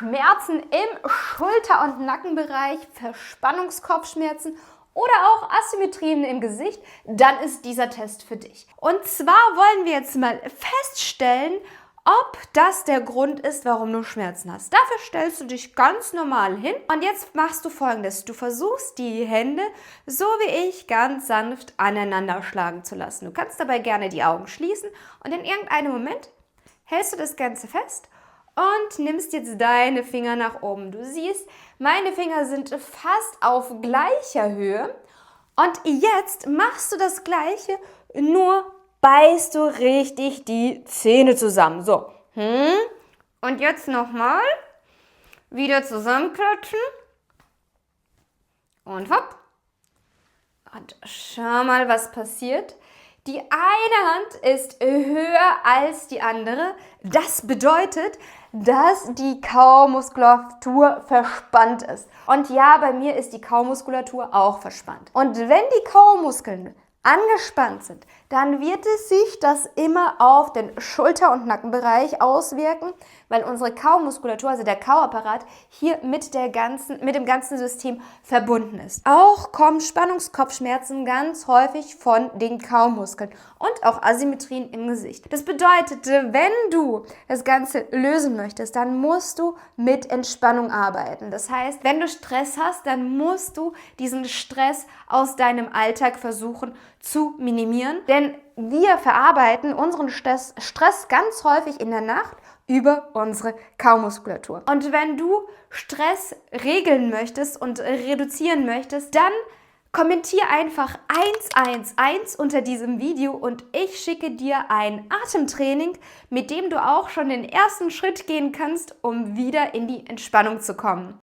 Schmerzen im Schulter- und Nackenbereich, Verspannungskopfschmerzen oder auch Asymmetrien im Gesicht, dann ist dieser Test für dich. Und zwar wollen wir jetzt mal feststellen, ob das der Grund ist, warum du Schmerzen hast. Dafür stellst du dich ganz normal hin und jetzt machst du Folgendes. Du versuchst die Hände, so wie ich, ganz sanft aneinander schlagen zu lassen. Du kannst dabei gerne die Augen schließen und in irgendeinem Moment hältst du das Ganze fest und nimmst jetzt deine Finger nach oben. Du siehst, meine Finger sind fast auf gleicher Höhe und jetzt machst du das Gleiche, nur beißt du richtig die Zähne zusammen. So. Und jetzt nochmal. Wieder zusammenklatschen. Und hopp. Und schau mal, was passiert. Die eine Hand ist höher als die andere. Das bedeutet, dass die Kaumuskulatur verspannt ist. Und ja, bei mir ist die Kaumuskulatur auch verspannt. Und wenn die Kaumuskeln angespannt sind, dann wird es sich das immer auf den Schulter- und Nackenbereich auswirken, weil unsere Kaumuskulatur, also der Kauapparat, hier mit dem ganzen System verbunden ist. Auch kommen Spannungskopfschmerzen ganz häufig von den Kaumuskeln und auch Asymmetrien im Gesicht. Das bedeutet, wenn du das Ganze lösen möchtest, dann musst du mit Entspannung arbeiten. Das heißt, wenn du Stress hast, dann musst du diesen Stress aus deinem Alltag versuchen zu minimieren, denn wir verarbeiten unseren Stress ganz häufig in der Nacht über unsere Kaumuskulatur. Und wenn du Stress regeln möchtest und reduzieren möchtest, dann kommentier einfach 111 unter diesem Video und ich schicke dir ein Atemtraining, mit dem du auch schon den ersten Schritt gehen kannst, um wieder in die Entspannung zu kommen.